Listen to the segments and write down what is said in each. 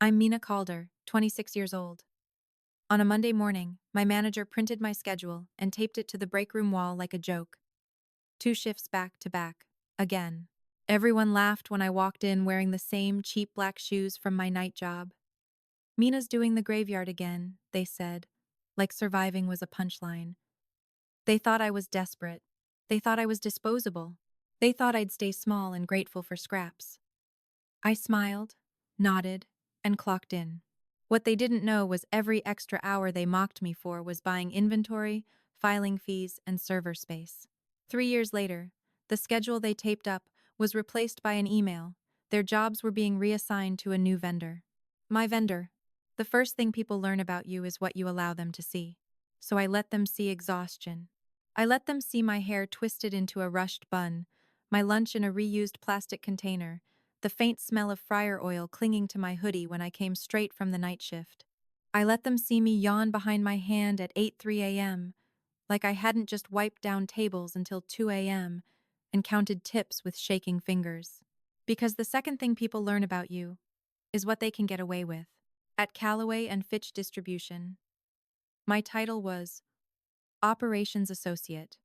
I'm Mina Calder, 26 years old. On a Monday morning, my manager printed my schedule and taped it to the break room wall like a joke. 2 shifts back to back. Again. Everyone laughed when I walked in wearing the same cheap black shoes from my night job. Mina's doing the graveyard again, they said, like surviving was a punchline. They thought I was desperate. They thought I was disposable. They thought I'd stay small and grateful for scraps. I smiled, nodded, and clocked in. What they didn't know was every extra hour they mocked me for was buying inventory, filing fees, and server space. 3 years later, the schedule they taped up was replaced by an email. Their jobs were being reassigned to a new vendor. My vendor. The first thing people learn about you is what you allow them to see. So I let them see exhaustion. I let them see my hair twisted into a rushed bun, my lunch in a reused plastic container, the faint smell of fryer oil clinging to my hoodie when I came straight from the night shift. I let them see me yawn behind my hand at 8:03 a.m., like I hadn't just wiped down tables until 2 a.m. and counted tips with shaking fingers. Because the second thing people learn about you is what they can get away with. At Callaway and Fitch Distribution, my title was Operations Associate,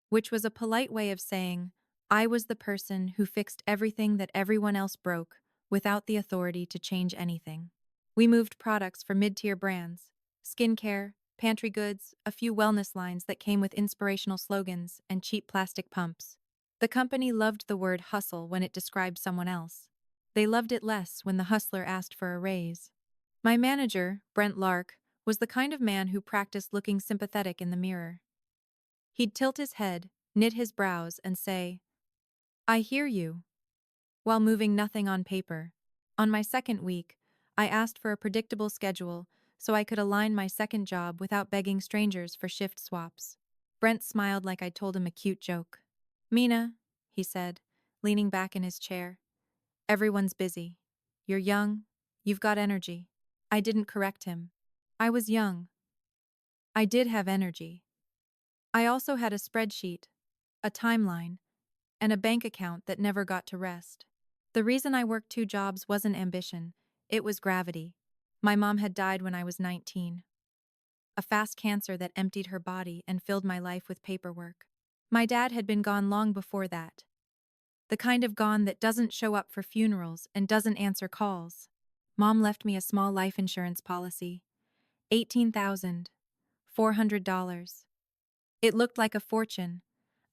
which was a polite way of saying I was the person who fixed everything that everyone else broke without the authority to change anything. We moved products for mid-tier brands, skincare, pantry goods, a few wellness lines that came with inspirational slogans, and cheap plastic pumps. The company loved the word hustle when it described someone else. They loved it less when the hustler asked for a raise. My manager, Brent Lark, was the kind of man who practiced looking sympathetic in the mirror. He'd tilt his head, knit his brows, and say, I hear you, while moving nothing on paper. On my second week, I asked for a predictable schedule so I could align my second job without begging strangers for shift swaps. Brent smiled like I'd told him a cute joke. Mina, he said, leaning back in his chair, everyone's busy. You're young, you've got energy. I didn't correct him. I was young. I did have energy. I also had a spreadsheet, a timeline, and a bank account that never got to rest. The reason I worked 2 jobs wasn't ambition, it was gravity. My mom had died when I was 19. A fast cancer that emptied her body and filled my life with paperwork. My dad had been gone long before that. The kind of gone that doesn't show up for funerals and doesn't answer calls. Mom left me a small life insurance policy. $18,400. It looked like a fortune,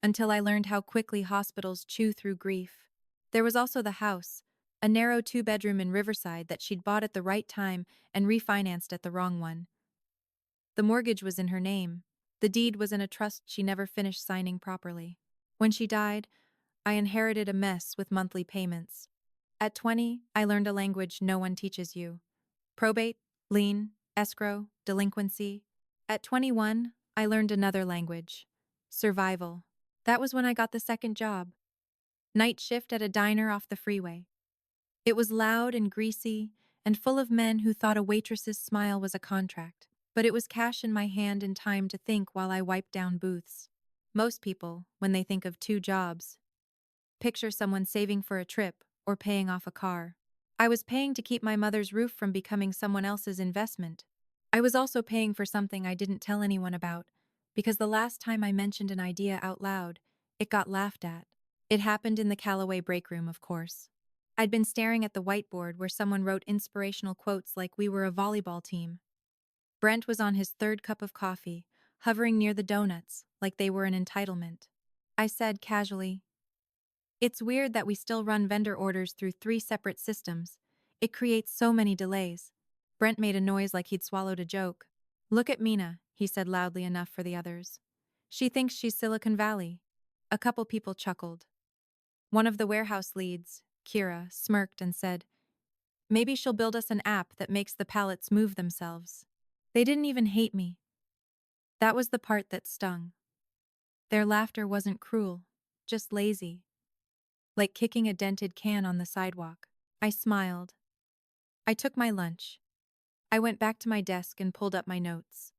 until I learned how quickly hospitals chew through grief. There was also the house, a narrow 2-bedroom in Riverside that she'd bought at the right time and refinanced at the wrong one. The mortgage was in her name. The deed was in a trust she never finished signing properly. When she died, I inherited a mess with monthly payments. At 20, I learned a language no one teaches you. Probate, lien, escrow, delinquency. At 21, I learned another language. Survival. That was when I got the second job. Night shift at a diner off the freeway. It was loud and greasy and full of men who thought a waitress's smile was a contract, but it was cash in my hand and time to think while I wiped down booths. Most people, when they think of 2 jobs, picture someone saving for a trip or paying off a car. I was paying to keep my mother's roof from becoming someone else's investment. I was also paying for something I didn't tell anyone about, because the last time I mentioned an idea out loud, it got laughed at. It happened in the Callaway break room, of course. I'd been staring at the whiteboard where someone wrote inspirational quotes like we were a volleyball team. Brent was on his third cup of coffee, hovering near the donuts, like they were an entitlement. I said casually, it's weird that we still run vendor orders through 3 separate systems. It creates so many delays. Brent made a noise like he'd swallowed a joke. Look at Mina, he said loudly enough for the others. She thinks she's Silicon Valley. A couple people chuckled. One of the warehouse leads, Kira, smirked and said, maybe she'll build us an app that makes the pallets move themselves. They didn't even hate me. That was the part that stung. Their laughter wasn't cruel, just lazy. Like kicking a dented can on the sidewalk. I smiled. I took my lunch. I went back to my desk and pulled up my notes.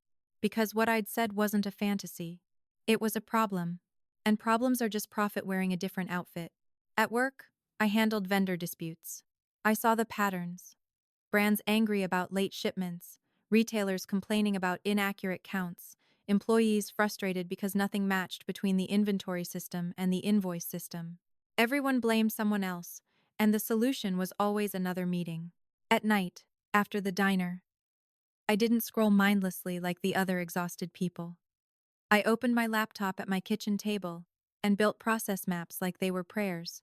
Because what I'd said wasn't a fantasy. It was a problem. And problems are just profit wearing a different outfit. At work, I handled vendor disputes. I saw the patterns. Brands angry about late shipments, retailers complaining about inaccurate counts, employees frustrated because nothing matched between the inventory system and the invoice system. Everyone blamed someone else, and the solution was always another meeting. At night, after the diner, I didn't scroll mindlessly like the other exhausted people. I opened my laptop at my kitchen table and built process maps like they were prayers.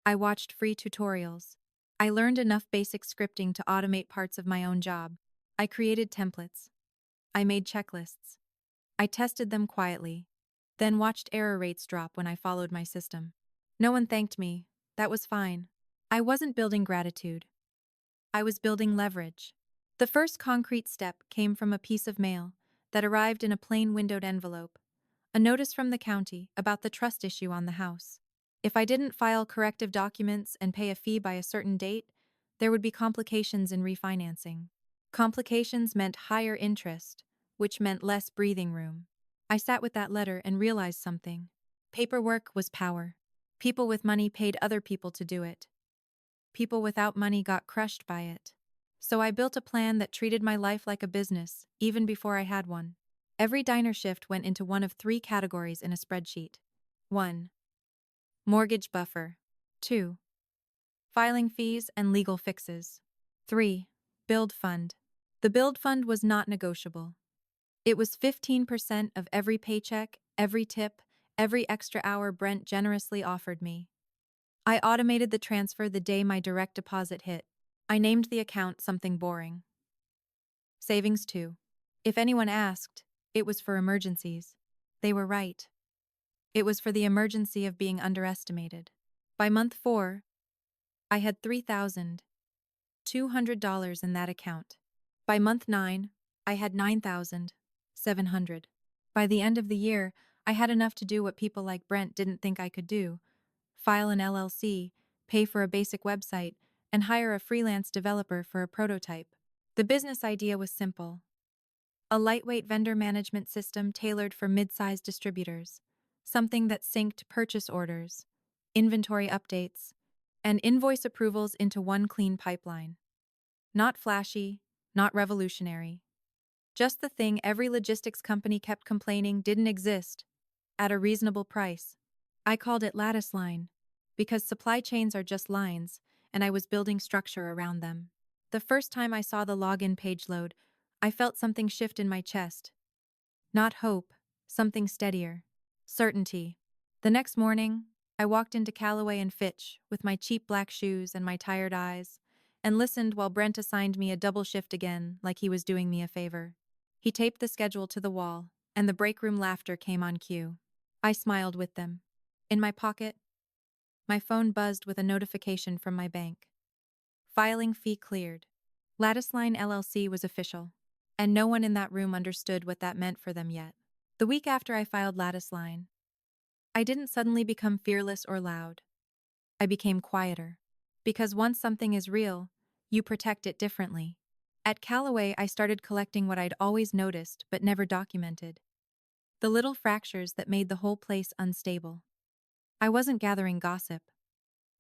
I watched free tutorials. I learned enough basic scripting to automate parts of my own job. I created templates. I made checklists. I tested them quietly, then watched error rates drop when I followed my system. No one thanked me. That was fine. I wasn't building gratitude. I was building leverage. The first concrete step came from a piece of mail that arrived in a plain windowed envelope, a notice from the county about the trust issue on the house. If I didn't file corrective documents and pay a fee by a certain date, there would be complications in refinancing. Complications meant higher interest, which meant less breathing room. I sat with that letter and realized something. Paperwork was power. People with money paid other people to do it. People without money got crushed by it. So I built a plan that treated my life like a business, even before I had one. Every diner shift went into one of three categories in a spreadsheet. 1. Mortgage buffer. 2. Filing fees and legal fixes. 3. Build fund. The build fund was not negotiable. It was 15% of every paycheck, every tip, every extra hour Brent generously offered me. I automated the transfer the day my direct deposit hit. I named the account something boring. Savings 2. If anyone asked, it was for emergencies. They were right. It was for the emergency of being underestimated. By month 4, I had $3,200 in that account. By month 9, I had $9,700. By the end of the year, I had enough to do what people like Brent didn't think I could do: file an LLC, pay for a basic website, and hire a freelance developer for a prototype. The business idea was simple: a lightweight vendor management system tailored for mid-sized distributors, something that synced purchase orders, inventory updates, and invoice approvals into one clean pipeline. Not flashy, not revolutionary. Just the thing every logistics company kept complaining didn't exist, at a reasonable price. I called it Lattice Line, because supply chains are just lines, and I was building structure around them. The first time I saw the login page load, I felt something shift in my chest. Not hope, something steadier. Certainty. The next morning, I walked into Callaway and Fitch with my cheap black shoes and my tired eyes, and listened while Brent assigned me a double shift again, like he was doing me a favor. He taped the schedule to the wall, and the break room laughter came on cue. I smiled with them. In my pocket, my phone buzzed with a notification from my bank. Filing fee cleared. Lattice Line LLC was official, and no one in that room understood what that meant for them yet. The week after I filed Lattice Line, I didn't suddenly become fearless or loud. I became quieter. Because once something is real, you protect it differently. At Callaway, I started collecting what I'd always noticed but never documented: the little fractures that made the whole place unstable. I wasn't gathering gossip.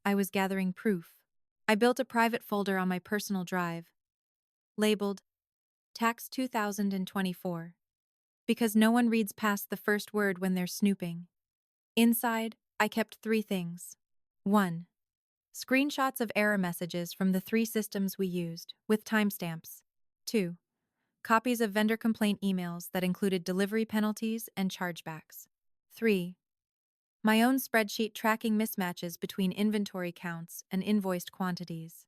I was gathering proof. I built a private folder on my personal drive, labeled Tax 2024, because no one reads past the first word when they're snooping. Inside, I kept 3 things. 1. Screenshots of error messages from the 3 systems we used, with timestamps. 2. Copies of vendor complaint emails that included delivery penalties and chargebacks. 3. My own spreadsheet tracking mismatches between inventory counts and invoiced quantities.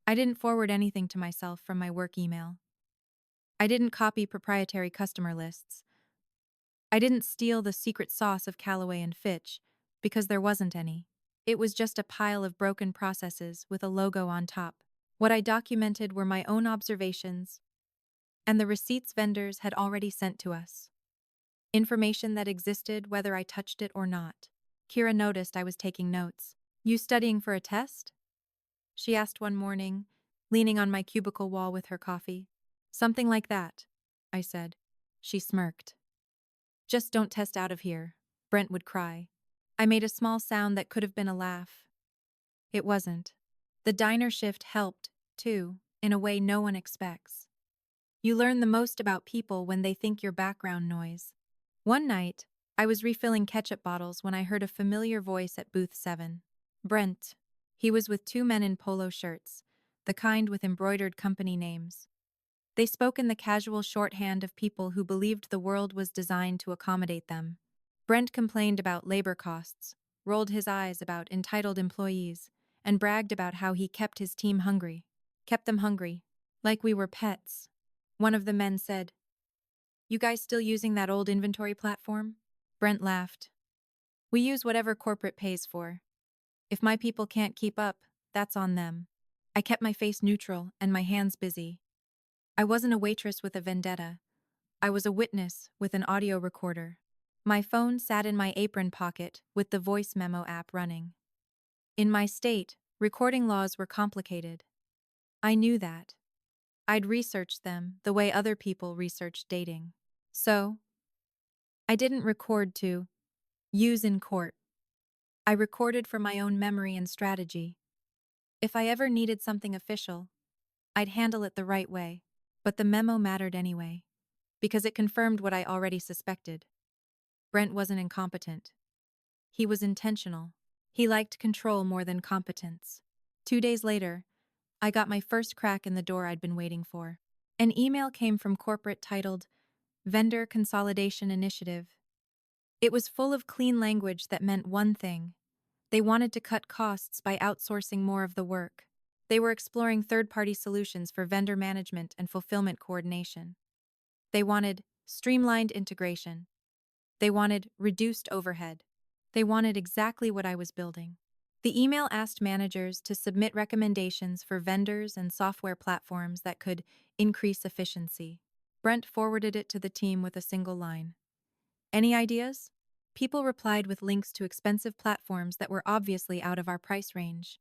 I didn't forward anything to myself from my work email. I didn't copy proprietary customer lists. I didn't steal the secret sauce of Callaway and Fitch, because there wasn't any. It was just a pile of broken processes with a logo on top. What I documented were my own observations and the receipts vendors had already sent to us. Information that existed whether I touched it or not. Kira noticed I was taking notes. "You studying for a test?" she asked one morning, leaning on my cubicle wall with her coffee. "Something like that," I said. She smirked. "Just don't test out of here," Brent would cry. I made a small sound that could have been a laugh. It wasn't. The diner shift helped, too. in a way no one expects. You learn the most about people when they think you're background noise. One night, I was refilling ketchup bottles when I heard a familiar voice at booth 7. Brent. He was with two men in polo shirts, the kind with embroidered company names. They spoke in the casual shorthand of people who believed the world was designed to accommodate them. Brent complained about labor costs, rolled his eyes about entitled employees, and bragged about how he kept his team hungry. Kept them hungry, like we were pets. One of the men said, "You guys still using that old inventory platform?" Brent laughed. "We use whatever corporate pays for. If my people can't keep up, that's on them." I kept my face neutral and my hands busy. I wasn't a waitress with a vendetta. I was a witness with an audio recorder. My phone sat in my apron pocket with the voice memo app running. In my state, recording laws were complicated. I knew that. I'd researched them the way other people researched dating. So, I didn't record to use in court. I recorded for my own memory and strategy. If I ever needed something official, I'd handle it the right way. But the memo mattered anyway, because it confirmed what I already suspected. Brent wasn't incompetent. He was intentional. He liked control more than competence. 2 days later, I got my first crack in the door I'd been waiting for. An email came from corporate titled Vendor Consolidation Initiative. It was full of clean language that meant one thing. They wanted to cut costs by outsourcing more of the work. They were exploring third-party solutions for vendor management and fulfillment coordination. They wanted streamlined integration. They wanted reduced overhead. They wanted exactly what I was building. The email asked managers to submit recommendations for vendors and software platforms that could increase efficiency. Brent forwarded it to the team with a single line. "Any ideas?" People replied with links to expensive platforms that were obviously out of our price range.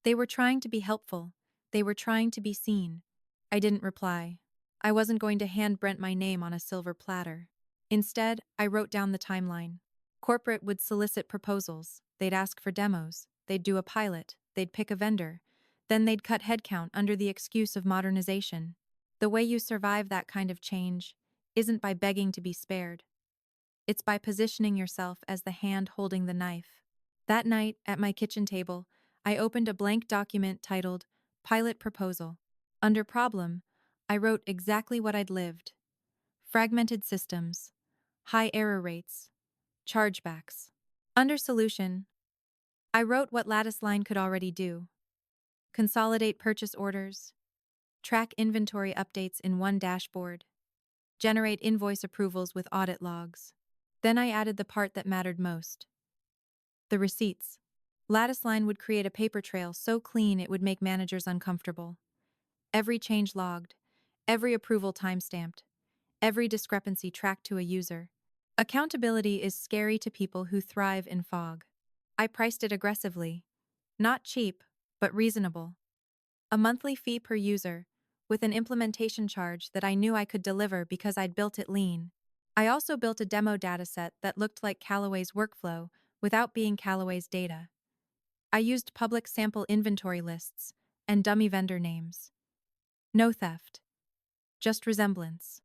They were trying to be helpful. They were trying to be seen. I didn't reply. I wasn't going to hand Brent my name on a silver platter. Instead, I wrote down the timeline. Corporate would solicit proposals. They'd ask for demos. They'd do a pilot. They'd pick a vendor. Then they'd cut headcount under the excuse of modernization. The way you survive that kind of change isn't by begging to be spared. It's by positioning yourself as the hand holding the knife. That night, at my kitchen table, I opened a blank document titled Pilot Proposal. Under Problem, I wrote exactly what I'd lived. Fragmented systems, high error rates, chargebacks. Under Solution, I wrote what Lattice Line could already do. Consolidate purchase orders, track inventory updates in one dashboard, generate invoice approvals with audit logs. Then I added the part that mattered most. The receipts. Lattice Line would create a paper trail so clean it would make managers uncomfortable. Every change logged, every approval timestamped, every discrepancy tracked to a user. Accountability is scary to people who thrive in fog. I priced it aggressively. Not cheap, but reasonable. A monthly fee per user, with an implementation charge that I knew I could deliver because I'd built it lean. I also built a demo dataset that looked like Callaway's workflow without being Callaway's data. I used public sample inventory lists and dummy vendor names. No theft, just resemblance.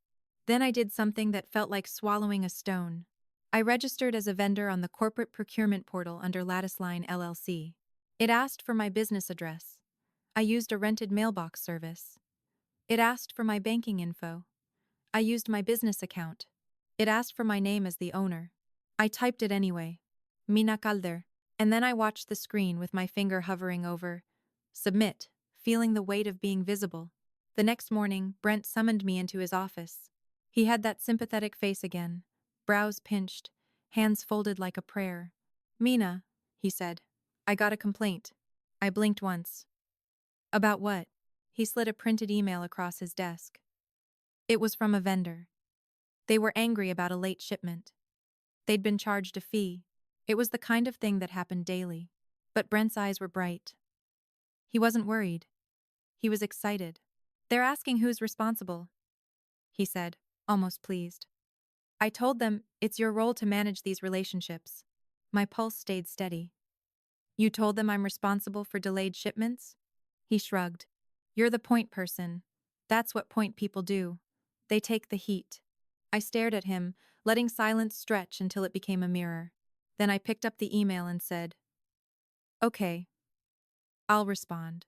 Then I did something that felt like swallowing a stone. I registered as a vendor on the corporate procurement portal under Lattice Line LLC. It asked for my business address. I used a rented mailbox service. It asked for my banking info. I used my business account. It asked for my name as the owner. I typed it anyway. Mina, and then I watched the screen with my finger hovering over Submit, feeling the weight of being visible. The next morning, Brent summoned me into his office. He had that sympathetic face again, brows pinched, hands folded like a prayer. "Mina," he said, "I got a complaint." I blinked once. "About what?" He slid a printed email across his desk. It was from a vendor. They were angry about a late shipment. They'd been charged a fee. It was the kind of thing that happened daily. But Brent's eyes were bright. He wasn't worried. He was excited. "They're asking who's responsible," he said, almost pleased. I told them, "It's your role to manage these relationships." My pulse stayed steady. "You told them I'm responsible for delayed shipments?" He shrugged. You're the point person. That's what point people do. They take the heat. I stared at him, letting silence stretch until it became a mirror. Then I picked up the email and said, "Okay, I'll respond."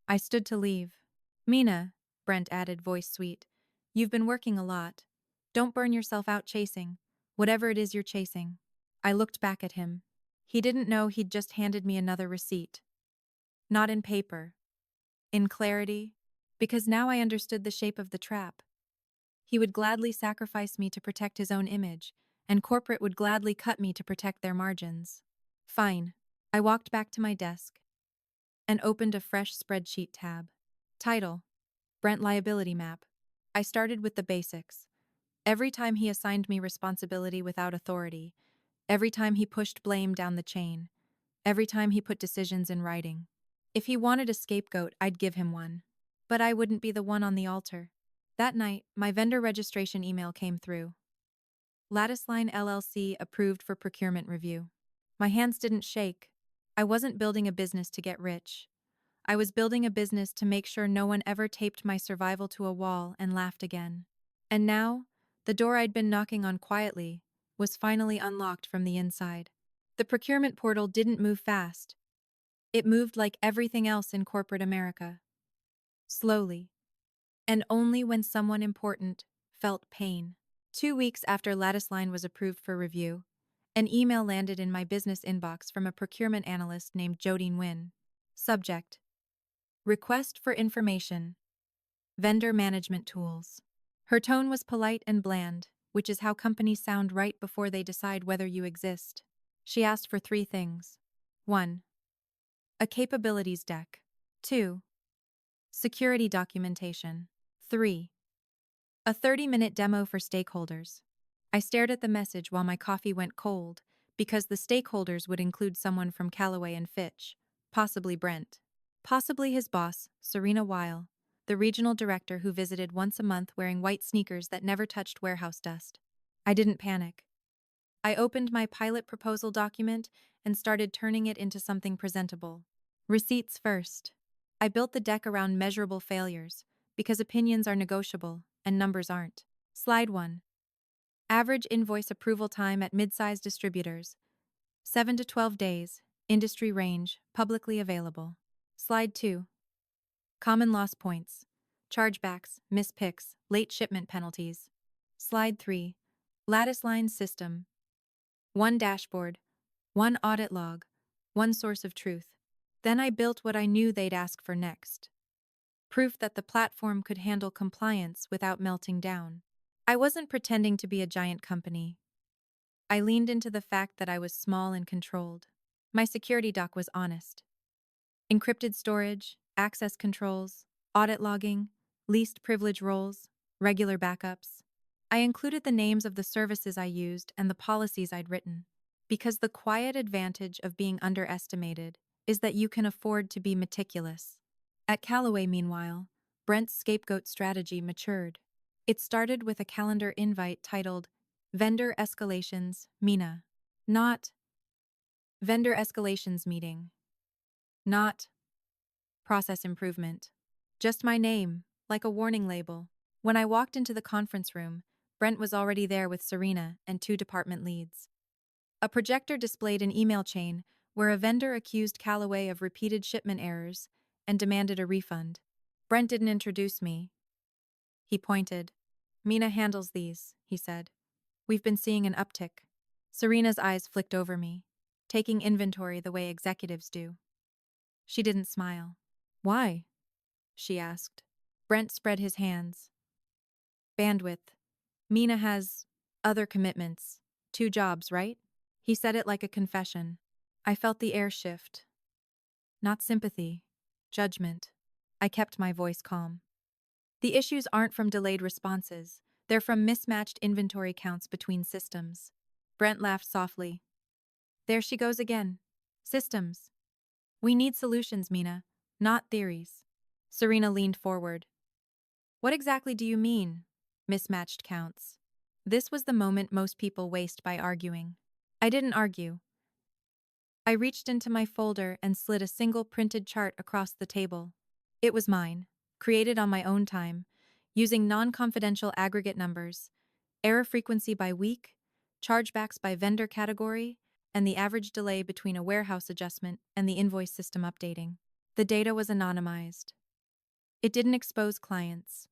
I stood to leave. "Mina," Brent added, voice sweet, "you've been working a lot. Don't burn yourself out chasing whatever it is you're chasing." I looked back at him. He didn't know he'd just handed me another receipt. Not in paper. In clarity. Because now I understood the shape of the trap. He would gladly sacrifice me to protect his own image, and corporate would gladly cut me to protect their margins. Fine. I walked back to my desk and opened a fresh spreadsheet tab. Title: Brent Liability Map. I started with the basics. Every time he assigned me responsibility without authority, every time he pushed blame down the chain, every time he put decisions in writing. If he wanted a scapegoat, I'd give him one. But I wouldn't be the one on the altar. That night, my vendor registration email came through. Latticeline LLC approved for procurement review. My hands didn't shake. I wasn't building a business to get rich. I was building a business to make sure no one ever taped my survival to a wall and laughed again. And now, the door I'd been knocking on quietly was finally unlocked from the inside. The procurement portal didn't move fast. It moved like everything else in corporate America. Slowly. And only when someone important felt pain. 2 weeks after Latticeline was approved for review, an email landed in my business inbox from a procurement analyst named Jodine Nguyen. Subject: Request for information. Vendor management tools. Her tone was polite and bland, which is how companies sound right before they decide whether you exist. She asked for 3 things. 1. A capabilities deck. 2. Security documentation. 3. A 30-minute demo for stakeholders. I stared at the message while my coffee went cold, because the stakeholders would include someone from Callaway and Fitch, possibly Brent, possibly his boss, Serena Weil, the regional director who visited once a month wearing white sneakers that never touched warehouse dust. I didn't panic. I opened my pilot proposal document and started turning it into something presentable. Receipts first. I built the deck around measurable failures, because opinions are negotiable and numbers aren't. Slide 1. Average invoice approval time at mid-size distributors: 7 to 12 days, industry range, publicly available. Slide 2. Common loss points: chargebacks, missed picks, late shipment penalties. Slide 3. Latticeline system: 1 dashboard, 1 audit log, 1 source of truth. Then I built what I knew they'd ask for next: proof that the platform could handle compliance without melting down. I wasn't pretending to be a giant company. I leaned into the fact that I was small and controlled. My security doc was honest. Encrypted storage, access controls, audit logging, least privilege roles, regular backups. I included the names of the services I used and the policies I'd written. Because the quiet advantage of being underestimated is that you can afford to be meticulous. At Callaway, meanwhile, Brent's scapegoat strategy matured. It started with a calendar invite titled Vendor Escalations, Mina. Not Vendor Escalations Meeting. Not Process Improvement. Just my name, like a warning label. When I walked into the conference room, Brent was already there with Serena and 2 department leads. A projector displayed an email chain where a vendor accused Callaway of repeated shipment errors and demanded a refund. Brent didn't introduce me. He pointed. "Mina handles these," he said. "We've been seeing an uptick." Serena's eyes flicked over me, taking inventory the way executives do. She didn't smile. "Why?" she asked. Brent spread his hands. "Bandwidth. Mina has other commitments. 2 jobs, right?" He said it like a confession. I felt the air shift. Not sympathy, judgment. I kept my voice calm. "The issues aren't from delayed responses. They're from mismatched inventory counts between systems." Brent laughed softly. "There she goes again. Systems. We need solutions, Mina, not theories." Serena leaned forward. "What exactly do you mean, mismatched counts?" This was the moment most people waste by arguing. I didn't argue. I reached into my folder and slid a single printed chart across the table. It was mine. created on my own time, using non-confidential aggregate numbers, error frequency by week, chargebacks by vendor category, and the average delay between a warehouse adjustment and the invoice system updating. The data was anonymized. It didn't expose clients.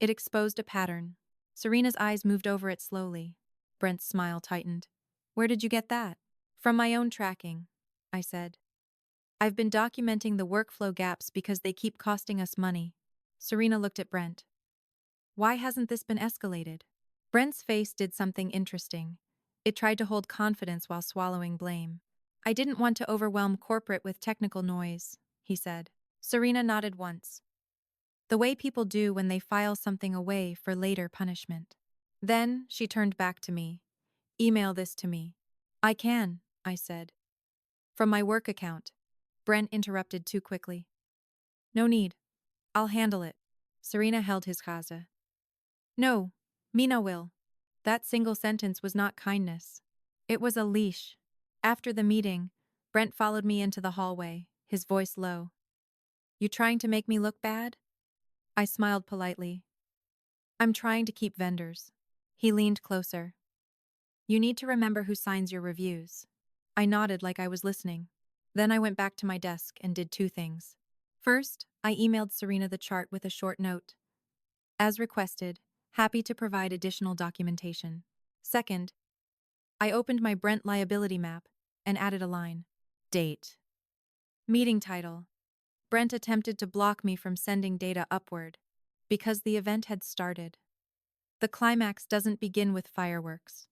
It exposed a pattern. Serena's eyes moved over it slowly. Brent's smile tightened. Where did you get that? From my own tracking, I said. I've been documenting the workflow gaps because they keep costing us money. Serena looked at Brent. Why hasn't this been escalated? Brent's face did something interesting. It tried to hold confidence while swallowing blame. I didn't want to overwhelm corporate with technical noise, he said. Serena nodded once. The way people do when they file something away for later punishment. Then she turned back to me. Email this to me. I can, I said. From my work account. Brent interrupted too quickly. No need. I'll handle it. Serena held his kaza. No, Mina will. That single sentence was not kindness. It was a leash. After the meeting, Brent followed me into the hallway, his voice low. You trying to make me look bad? I smiled politely. I'm trying to keep vendors. He leaned closer. You need to remember who signs your reviews. I nodded like I was listening. Then I went back to my desk and did two things. First, I emailed Serena the chart with a short note. As requested, happy to provide additional documentation. Second, I opened my Brent liability map and added a line. Date. Meeting title. Brent attempted to block me from sending data upward because the event had started. The climax doesn't begin with fireworks.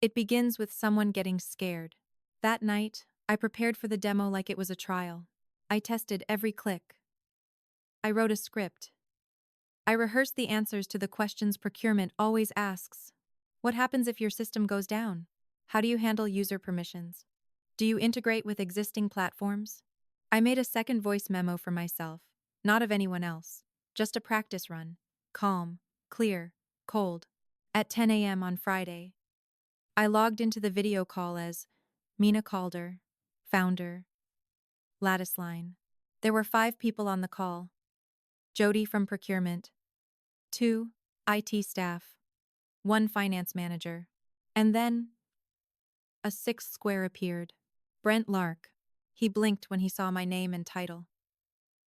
It begins with someone getting scared. That night, I prepared for the demo like it was a trial. I tested every click. I wrote a script. I rehearsed the answers to the questions procurement always asks. What happens if your system goes down? How do you handle user permissions? Do you integrate with existing platforms? I made a second voice memo for myself, not of anyone else, just a practice run. Calm, clear, cold. At 10 a.m. on Friday, I logged into the video call as Mina Calder, founder, Lattice Line. There were 5 people on the call. Jody from procurement, 2 IT staff, 1 finance manager, and then a 6th square appeared. Brent Lark. He blinked when he saw my name and title.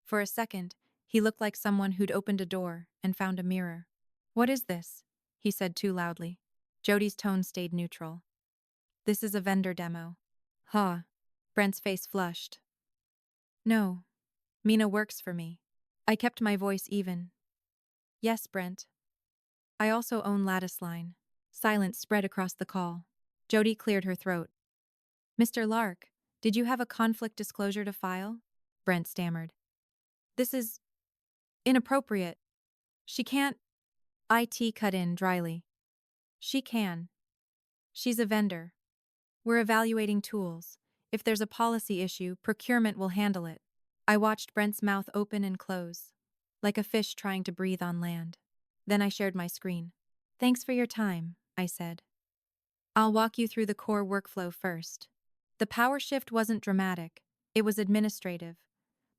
For a second, he looked like someone who'd opened a door and found a mirror. What is this? He said too loudly. Jody's tone stayed neutral. This is a vendor demo. Huh. Brent's face flushed. No. Mina works for me. I kept my voice even. Yes, Brent. I also own Lattice Line. Silence spread across the call. Jody cleared her throat. Mr. Lark, did you have a conflict disclosure to file? Brent stammered. This is inappropriate. She can't. IT cut in dryly. She can. She's a vendor. We're evaluating tools. If there's a policy issue, procurement will handle it. I watched Brent's mouth open and close, like a fish trying to breathe on land. Then I shared my screen. Thanks for your time, I said. I'll walk you through the core workflow first. The power shift wasn't dramatic. It was administrative.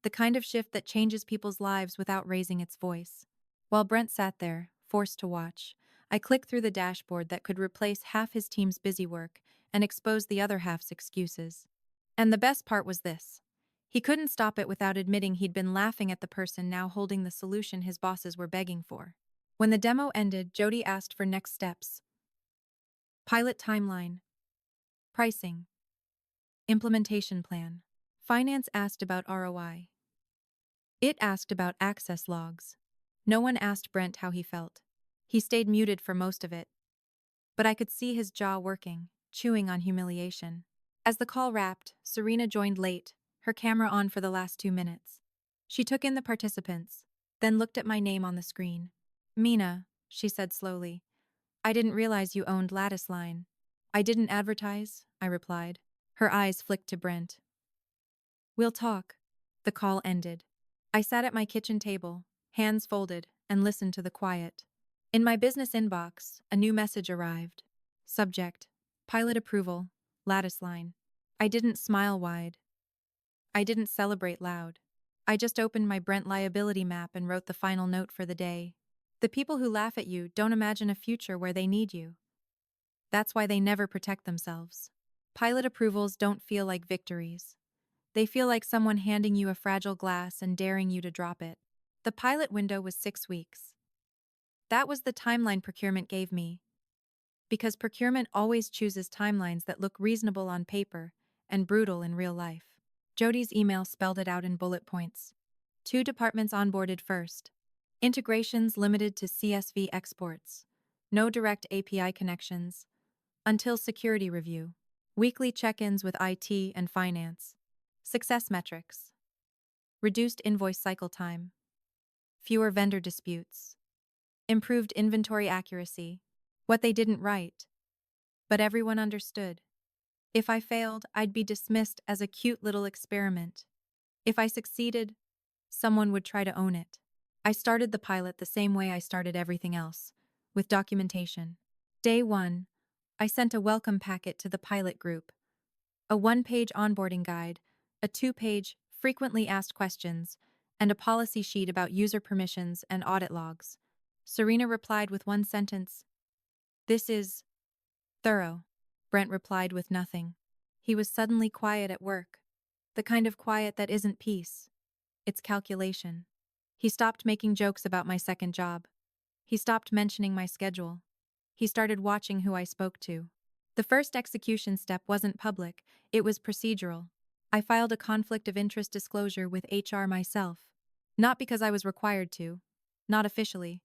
The kind of shift that changes people's lives without raising its voice. While Brent sat there, forced to watch, I clicked through the dashboard that could replace half his team's busy work and expose the other half's excuses. And the best part was this. He couldn't stop it without admitting he'd been laughing at the person now holding the solution his bosses were begging for. When the demo ended, Jody asked for next steps. Pilot timeline. Pricing. Implementation plan. Finance asked about ROI. It asked about access logs. No one asked Brent how he felt. He stayed muted for most of it. But I could see his jaw working, chewing on humiliation. As the call wrapped, Serena joined late, her camera on for the last 2 minutes. She took in the participants, then looked at my name on the screen. Mina, she said slowly. I didn't realize you owned Lattice Line. I didn't advertise, I replied. Her eyes flicked to Brent. We'll talk. The call ended. I sat at my kitchen table, hands folded, and listened to the quiet. In my business inbox, a new message arrived. Subject: Pilot approval, Lattice Line. I didn't smile wide. I didn't celebrate loud. I just opened my Brent liability map and wrote the final note for the day. The people who laugh at you don't imagine a future where they need you. That's why they never protect themselves. Pilot approvals don't feel like victories. They feel like someone handing you a fragile glass and daring you to drop it. The pilot window was 6 weeks. That was the timeline procurement gave me, because procurement always chooses timelines that look reasonable on paper and brutal in real life. Jody's email spelled it out in bullet points. 2 departments onboarded first. Integrations limited to CSV exports. No direct API connections. Until security review. Weekly check-ins with IT and finance. Success metrics. Reduced invoice cycle time. Fewer vendor disputes. Improved inventory accuracy. What they didn't write. But everyone understood. If I failed, I'd be dismissed as a cute little experiment. If I succeeded, someone would try to own it. I started the pilot the same way I started everything else, with documentation. Day 1, I sent a welcome packet to the pilot group. A 1-page onboarding guide, a 2-page frequently asked questions, and a policy sheet about user permissions and audit logs. Serena replied with one sentence. "This is thorough." Brent replied with nothing. He was suddenly quiet at work. The kind of quiet that isn't peace. It's calculation. He stopped making jokes about my second job. He stopped mentioning my schedule. He started watching who I spoke to. The first execution step wasn't public, it was procedural. I filed a conflict of interest disclosure with HR myself. Not because I was required to. Not officially.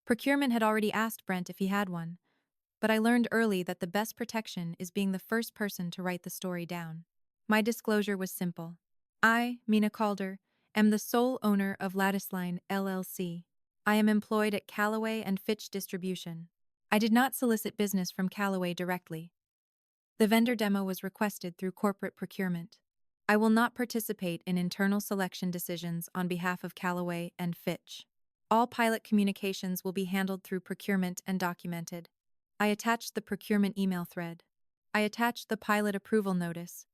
Procurement had already asked Brent if he had one. But I learned early that the best protection is being the first person to write the story down. My disclosure was simple. I, Mina Calder, am the sole owner of Latticeline LLC. I am employed at Callaway and Fitch Distribution. I did not solicit business from Callaway directly. The vendor demo was requested through corporate procurement. I will not participate in internal selection decisions on behalf of Callaway and Fitch. All pilot communications will be handled through procurement and documented. I attached the procurement email thread. I attached the pilot approval notice.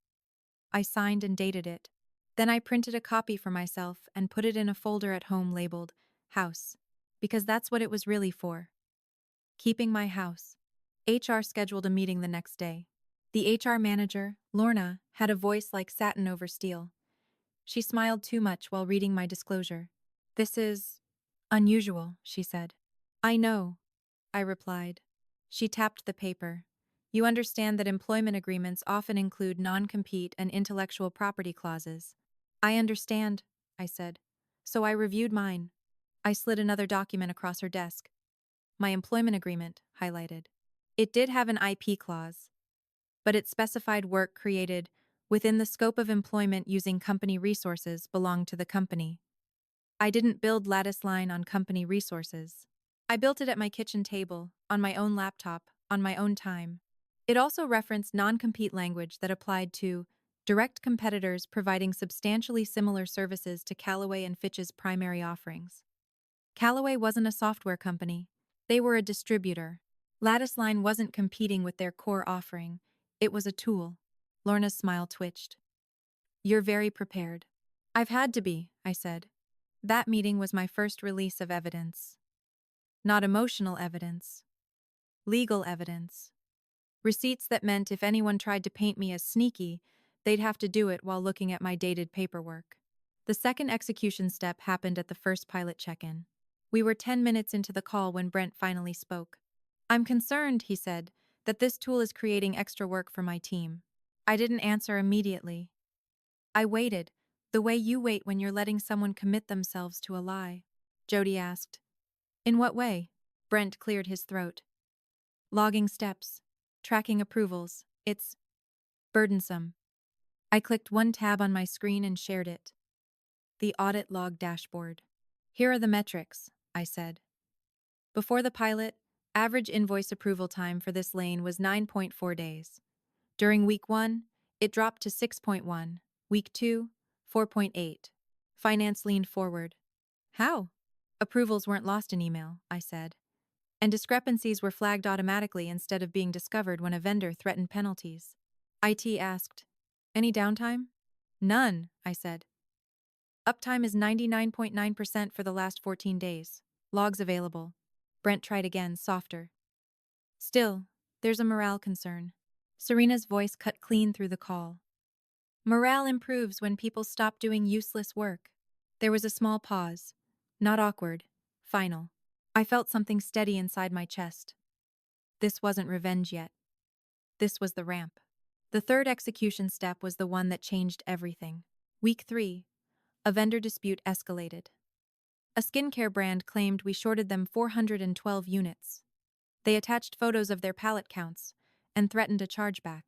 I signed and dated it. Then I printed a copy for myself and put it in a folder at home labeled House, because that's what it was really for. Keeping my house. HR scheduled a meeting the next day. The HR manager, Lorna, had a voice like satin over steel. She smiled too much while reading my disclosure. "This is unusual," she said. "I know," I replied. She tapped the paper. "You understand that employment agreements often include non-compete and intellectual property clauses." "I understand," I said. So I reviewed mine. I slid another document across her desk. My employment agreement, highlighted. It did have an IP clause, but it specified work created within the scope of employment using company resources belonged to the company. I didn't build Latticeline on company resources. I built it at my kitchen table, on my own laptop, on my own time. It also referenced non-compete language that applied to direct competitors providing substantially similar services to Callaway and Fitch's primary offerings. Callaway wasn't a software company. They were a distributor. Latticeline wasn't competing with their core offering. It was a tool. Lorna's smile twitched. "You're very prepared." "I've had to be," I said. That meeting was my first release of evidence. Not emotional evidence. Legal evidence. Receipts that meant if anyone tried to paint me as sneaky, they'd have to do it while looking at my dated paperwork. The second execution step happened at the first pilot check-in. We were 10 minutes into the call when Brent finally spoke. "I'm concerned," he said, "that this tool is creating extra work for my team." I didn't answer immediately. I waited, the way you wait when you're letting someone commit themselves to a lie. Jody asked. "In what way?" Brent cleared his throat. "Logging steps. Tracking approvals. It's burdensome." I clicked one tab on my screen and shared it. The audit log dashboard. "Here are the metrics," I said. Before the pilot, average invoice approval time for this lane was 9.4 days. During week 1, it dropped to 6.1. Week 2, 4.8. Finance leaned forward. "How?" "Approvals weren't lost in email," I said. "And discrepancies were flagged automatically instead of being discovered when a vendor threatened penalties." IT asked, "Any downtime?" "None," I said. Uptime is 99.9% for the last 14 days. Logs available. Brent tried again, softer. Still, there's a morale concern. Serena's voice cut clean through the call. Morale improves when people stop doing useless work. There was a small pause. Not awkward. Final. I felt something steady inside my chest. This wasn't revenge yet. This was the ramp. The third execution step was the one that changed everything. Week 3. A vendor dispute escalated. A skincare brand claimed we shorted them 412 units. They attached photos of their pallet counts and threatened a chargeback.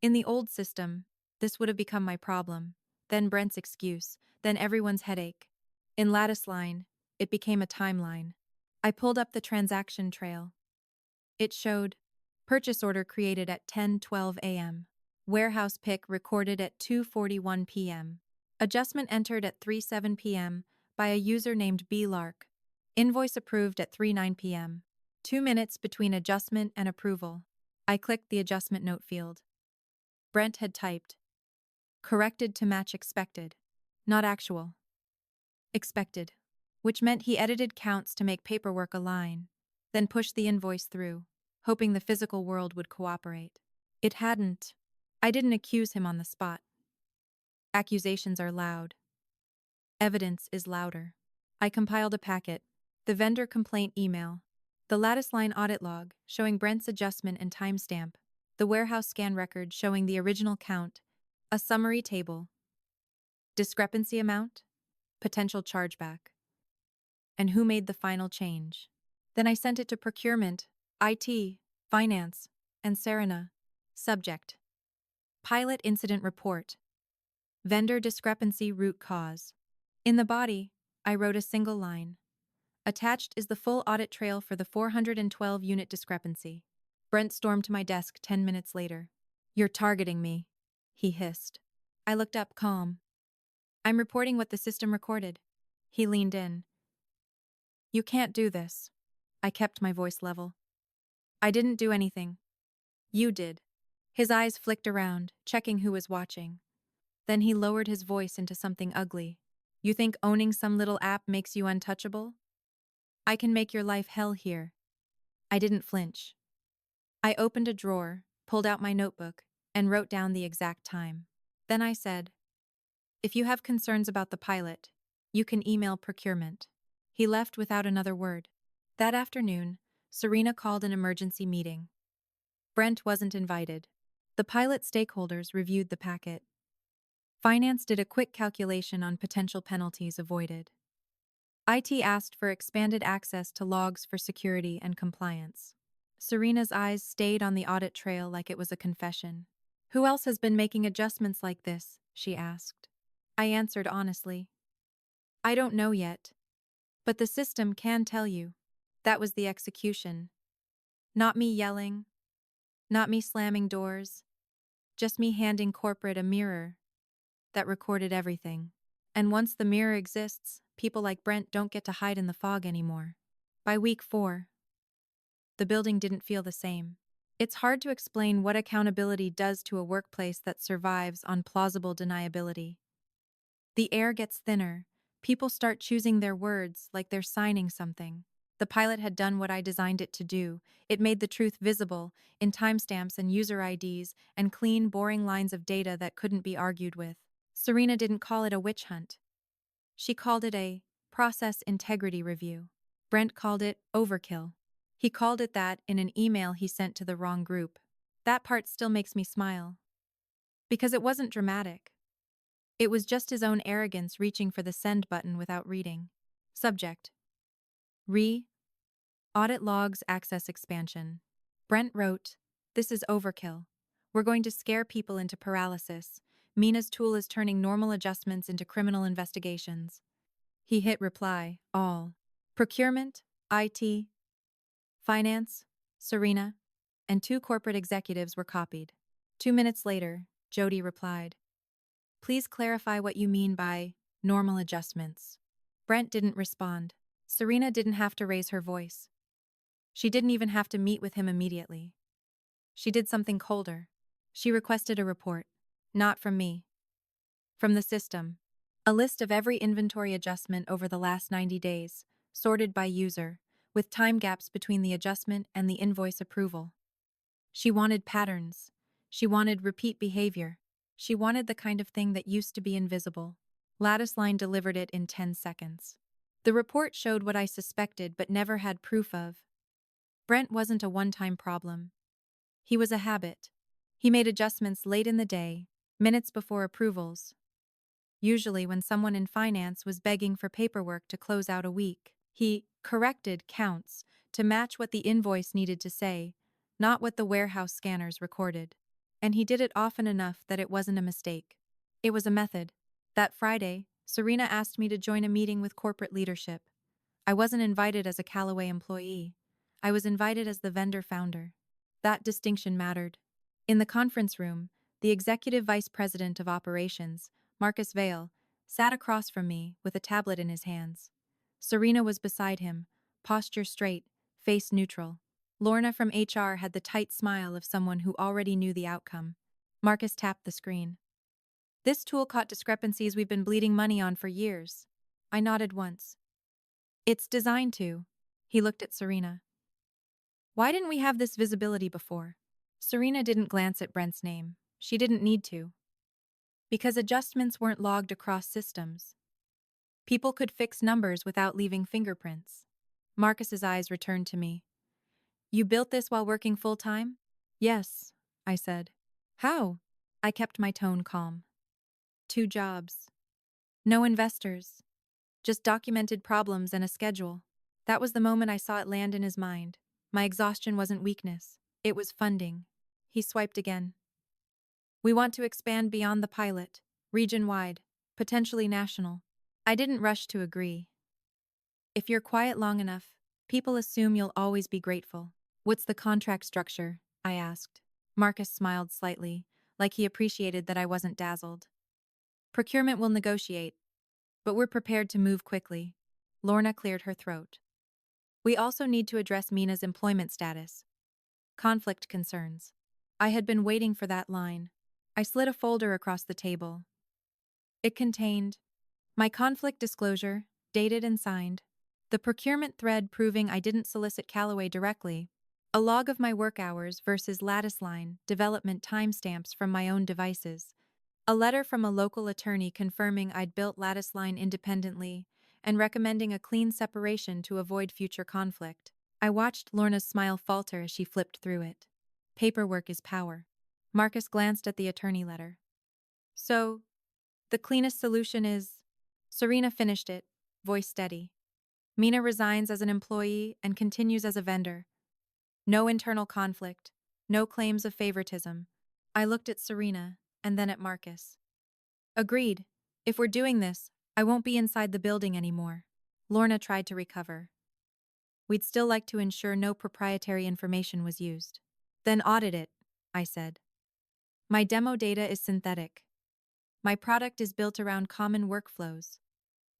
In the old system, this would have become my problem, then Brent's excuse, then everyone's headache. In Lattice Line, it became a timeline. I pulled up the transaction trail. It showed purchase order created at 10:12 a.m. Warehouse pick recorded at 2:41 p.m. Adjustment entered at 3:07 p.m. by a user named B. Lark. Invoice approved at 3:09 p.m. 2 minutes between adjustment and approval. I clicked the adjustment note field. Brent had typed, corrected to match expected, not actual. Expected, which meant he edited counts to make paperwork align, then pushed the invoice through, hoping the physical world would cooperate. It hadn't. I didn't accuse him on the spot. Accusations are loud. Evidence is louder. I compiled a packet, the vendor complaint email, the Lattice Line audit log showing Brent's adjustment and timestamp, the warehouse scan record showing the original count, a summary table, discrepancy amount, potential chargeback, and who made the final change. Then I sent it to procurement, IT, finance, and Serena. Subject: Pilot incident report. Vendor discrepancy root cause. In the body, I wrote a single line. Attached is the full audit trail for the 412 unit discrepancy. Brent stormed to my desk 10 minutes later. You're targeting me, he hissed. I looked up, calm. I'm reporting what the system recorded. He leaned in. You can't do this. I kept my voice level. I didn't do anything. You did. His eyes flicked around, checking who was watching. Then he lowered his voice into something ugly. You think owning some little app makes you untouchable? I can make your life hell here. I didn't flinch. I opened a drawer, pulled out my notebook, and wrote down the exact time. Then I said, if you have concerns about the pilot, you can email procurement. He left without another word. That afternoon, Serena called an emergency meeting. Brent wasn't invited. The pilot stakeholders reviewed the packet. Finance did a quick calculation on potential penalties avoided. IT asked for expanded access to logs for security and compliance. Serena's eyes stayed on the audit trail like it was a confession. Who else has been making adjustments like this? She asked. I answered honestly. I don't know yet. But the system can tell you. That was the execution. Not me yelling. Not me slamming doors. Just me handing corporate a mirror that recorded everything. And once the mirror exists, people like Brent don't get to hide in the fog anymore. By week 4, the building didn't feel the same. It's hard to explain what accountability does to a workplace that survives on plausible deniability. The air gets thinner. People start choosing their words like they're signing something. The pilot had done what I designed it to do. It made the truth visible in timestamps and user IDs and clean, boring lines of data that couldn't be argued with. Serena didn't call it a witch hunt. She called it a process integrity review. Brent called it overkill. He called it that in an email he sent to the wrong group. That part still makes me smile. Because it wasn't dramatic. It was just his own arrogance reaching for the send button without reading. Subject: Audit logs access expansion. Brent wrote, this is overkill. We're going to scare people into paralysis. Mina's tool is turning normal adjustments into criminal investigations. He hit reply, all. Procurement, IT, finance, Serena, and 2 corporate executives were copied. 2 minutes later, Jody replied, please clarify what you mean by normal adjustments. Brent didn't respond. Serena didn't have to raise her voice. She didn't even have to meet with him immediately. She did something colder. She requested a report. Not from me. From the system. A list of every inventory adjustment over the last 90 days, sorted by user, with time gaps between the adjustment and the invoice approval. She wanted patterns. She wanted repeat behavior. She wanted the kind of thing that used to be invisible. Latticeline delivered it in 10 seconds. The report showed what I suspected but never had proof of. Brent wasn't a one-time problem. He was a habit. He made adjustments late in the day, minutes before approvals, usually when someone in finance was begging for paperwork to close out a week. He corrected counts to match what the invoice needed to say, not what the warehouse scanners recorded. And he did it often enough that it wasn't a mistake. It was a method. That Friday, Serena asked me to join a meeting with corporate leadership. I wasn't invited as a Callaway employee. I was invited as the vendor founder. That distinction mattered. In the conference room, the executive vice president of operations, Marcus Vale, sat across from me with a tablet in his hands. Serena was beside him, posture straight, face neutral. Lorna from HR had the tight smile of someone who already knew the outcome. Marcus tapped the screen. This tool caught discrepancies we've been bleeding money on for years. I nodded once. It's designed to. He looked at Serena. Why didn't we have this visibility before? Serena didn't glance at Brent's name. She didn't need to. Because adjustments weren't logged across systems. People could fix numbers without leaving fingerprints. Marcus's eyes returned to me. You built this while working full-time? Yes, I said. How? I kept my tone calm. 2 jobs. No investors. Just documented problems and a schedule. That was the moment I saw it land in his mind. My exhaustion wasn't weakness. It was funding. He swiped again. We want to expand beyond the pilot, region-wide, potentially national. I didn't rush to agree. If you're quiet long enough, people assume you'll always be grateful. What's the contract structure? I asked. Marcus smiled slightly, like he appreciated that I wasn't dazzled. Procurement will negotiate, but we're prepared to move quickly. Lorna cleared her throat. We also need to address Mina's employment status. Conflict concerns. I had been waiting for that line. I slid a folder across the table. It contained my conflict disclosure, dated and signed, the procurement thread proving I didn't solicit Callaway directly, a log of my work hours versus Latticeline development timestamps from my own devices, a letter from a local attorney confirming I'd built Latticeline independently and recommending a clean separation to avoid future conflict. I watched Lorna's smile falter as she flipped through it. Paperwork is power. Marcus glanced at the attorney letter. So, the cleanest solution is... Serena finished it, voice steady. Mina resigns as an employee and continues as a vendor. No internal conflict, no claims of favoritism. I looked at Serena and then at Marcus. Agreed. If we're doing this, I won't be inside the building anymore. Lorna tried to recover. We'd still like to ensure no proprietary information was used. Then audit it, I said. My demo data is synthetic. My product is built around common workflows.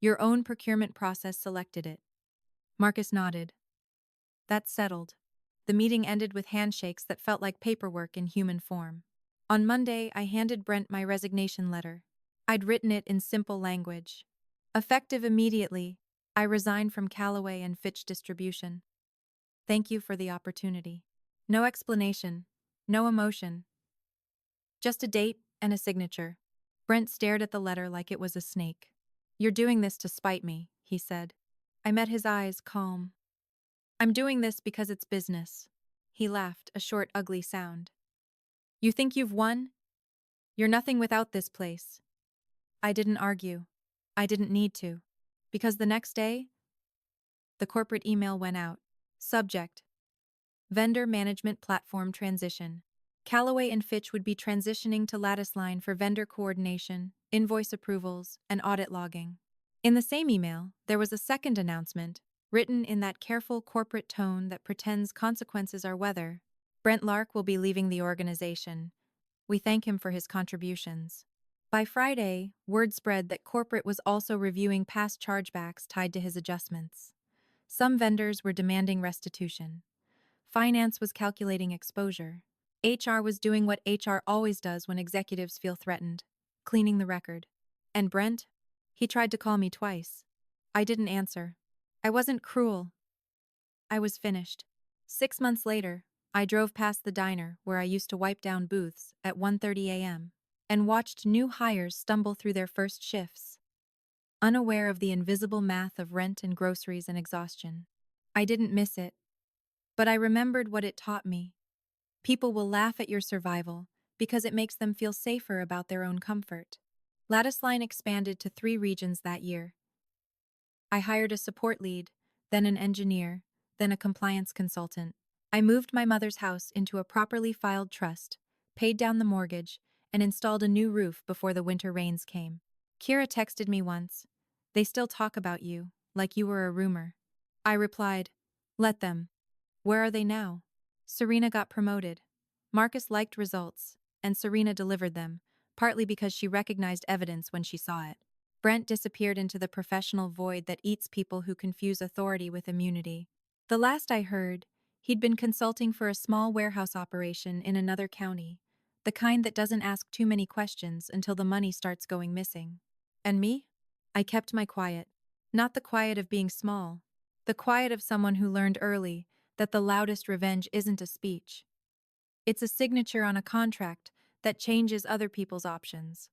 Your own procurement process selected it. Marcus nodded. That's settled. The meeting ended with handshakes that felt like paperwork in human form. On Monday, I handed Brent my resignation letter. I'd written it in simple language. Effective immediately, I resigned from Callaway and Fitch Distribution. Thank you for the opportunity. No explanation, no emotion. Just a date and a signature. Brent stared at the letter like it was a snake. You're doing this to spite me, he said. I met his eyes, calm. I'm doing this because it's business. He laughed, a short, ugly sound. You think you've won? You're nothing without this place. I didn't argue. I didn't need to. Because the next day, the corporate email went out. Subject: Vendor Management Platform Transition. Callaway and Fitch would be transitioning to Latticeline for vendor coordination, invoice approvals, and audit logging. In the same email, there was a second announcement, written in that careful corporate tone that pretends consequences are weather. Brent Lark will be leaving the organization. We thank him for his contributions. By Friday, word spread that corporate was also reviewing past chargebacks tied to his adjustments. Some vendors were demanding restitution. Finance was calculating exposure. HR was doing what HR always does when executives feel threatened, cleaning the record. And Brent? He tried to call me twice. I didn't answer. I wasn't cruel. I was finished. 6 months later, I drove past the diner where I used to wipe down booths at 1:30 a.m. and watched new hires stumble through their first shifts, unaware of the invisible math of rent and groceries and exhaustion. I didn't miss it, but I remembered what it taught me. People will laugh at your survival because it makes them feel safer about their own comfort. Lattice Line expanded to 3 regions that year. I hired a support lead, then an engineer, then a compliance consultant. I moved my mother's house into a properly filed trust, paid down the mortgage, and installed a new roof before the winter rains came. Kira texted me once, "They still talk about you, like you were a rumor." I replied, "Let them. Where are they now?" Serena got promoted. Marcus liked results, and Serena delivered them, partly because she recognized evidence when she saw it. Brent disappeared into the professional void that eats people who confuse authority with immunity. The last I heard, he'd been consulting for a small warehouse operation in another county, the kind that doesn't ask too many questions until the money starts going missing. And me? I kept my quiet. Not the quiet of being small, the quiet of someone who learned early that the loudest revenge isn't a speech. It's a signature on a contract that changes other people's options.